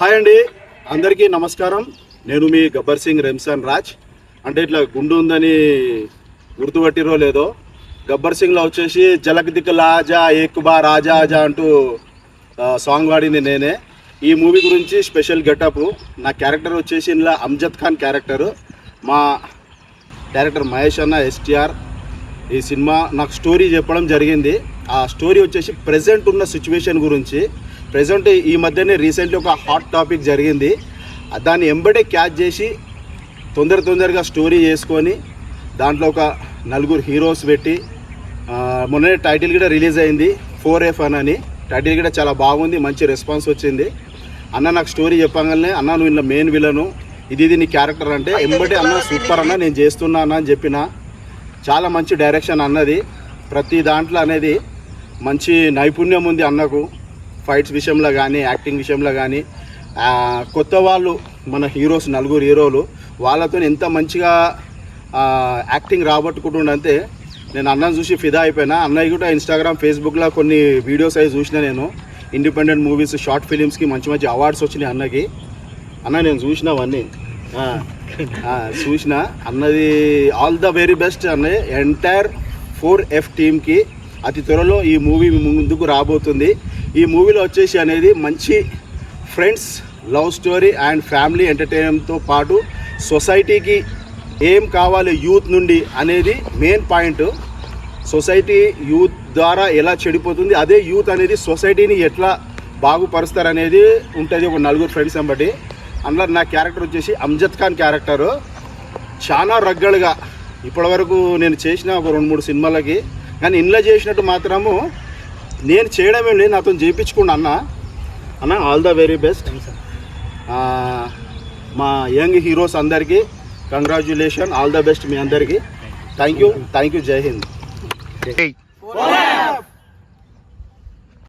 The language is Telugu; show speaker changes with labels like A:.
A: హాయ్ అండి, అందరికీ నమస్కారం. నేను మీ గబ్బర్ సింగ్ రెమ్సాన్ రాజ్. అంటే ఇట్లా గుండు ఉందని గుర్తుపట్టిరో లేదో, గబ్బర్ సింగ్లో వచ్చేసి జలక్ దిక్ లాజా ఏక్ బార్ ఆజా ఆజా అంటూ సాంగ్ వాడింది నేనే. ఈ మూవీ గురించి స్పెషల్ గెటప్. నా క్యారెక్టర్ వచ్చేసి ఇందులో అమ్జద్ ఖాన్ క్యారెక్టరు. మా డైరెక్టర్ మహేష్ అన్న ఎస్టీఆర్ ఈ సినిమా నాకు స్టోరీ చెప్పడం జరిగింది. ఆ స్టోరీ వచ్చేసి ప్రజెంట్ ఉన్న సిచ్యువేషన్ గురించి. ప్రజెంట్ ఈ మధ్యనే రీసెంట్లీ ఒక హాట్ టాపిక్ జరిగింది. దాన్ని ఎంబడే క్యాచ్ చేసి తొందరగా స్టోరీ చేసుకొని దాంట్లో ఒక 4 హీరోస్ పెట్టి మొన్ననే టైటిల్ కూడా రిలీజ్ అయింది 4F అని. టైటిల్ కూడా చాలా బాగుంది, మంచి రెస్పాన్స్ వచ్చింది. అన్న నాకు స్టోరీ చెప్పగానే అన్న నువ్వు ఇలా మెయిన్ విలను, ఇది నీ క్యారెక్టర్ అంటే ఎంబడే అన్న సూపర్ అన్న నేను చేస్తున్నా అన్న అని చెప్పిన. చాలా మంచి డైరెక్షన్ అన్నది. ప్రతి దాంట్లో అనేది మంచి నైపుణ్యం ఉంది అన్నకు. ఫైట్స్ విషయంలో కానీ, యాక్టింగ్ విషయంలో కానీ. కొత్త వాళ్ళు మన హీరోస్ 4 హీరోలు వాళ్ళతో ఎంత మంచిగా యాక్టింగ్ రాబట్టుకుంటుండంటే నేను అన్నను చూసి ఫిదా అయిపోయినా. అన్నయ్య కూడా ఇన్స్టాగ్రామ్ ఫేస్బుక్లో కొన్ని వీడియోస్ అవి చూసిన. నేను ఇండిపెండెంట్ మూవీస్ షార్ట్ ఫిలిమ్స్కి మంచి అవార్డ్స్ వచ్చినాయి అన్నకి. అన్న నేను చూసినవన్నీ చూసిన. అన్నది ఆల్ ద వెరీ బెస్ట్ అన్నయ్య. ఎంటైర్ 4F టీమ్కి అతి త్వరలో ఈ మూవీ ముందుకు రాబోతుంది. ఈ మూవీలో వచ్చేసి అనేది మంచి friends, love story and family ఎంటర్టైన్మెంట్తో పాటు సొసైటీకి ఏం కావాలి యూత్ నుండి అనేది మెయిన్ పాయింట్. సొసైటీ యూత్ ద్వారా ఎలా చెడిపోతుంది, అదే యూత్ అనేది సొసైటీని ఎట్లా బాగుపరుస్తారనేది ఉంటుంది. ఒక 4 ఫ్రెండ్స్ బట్టి. అందులో నా క్యారెక్టర్ వచ్చేసి అమ్జద్ ఖాన్ క్యారెక్టరు. చాలా రగ్గలుగా ఇప్పటివరకు నేను చేసిన ఒక 2-3 సినిమాలకి, కానీ ఇంట్లో చేసినట్టు మాత్రము నేను చేయడమే లేదు, నాతో చేయించుకుండా అన్న ఆల్ ద వెరీ బెస్ట్. మా యంగ్ హీరోస్ అందరికీ కంగ్రాచ్యులేషన్, ఆల్ ద బెస్ట్ మీ అందరికీ. Thank you. జై హింద్.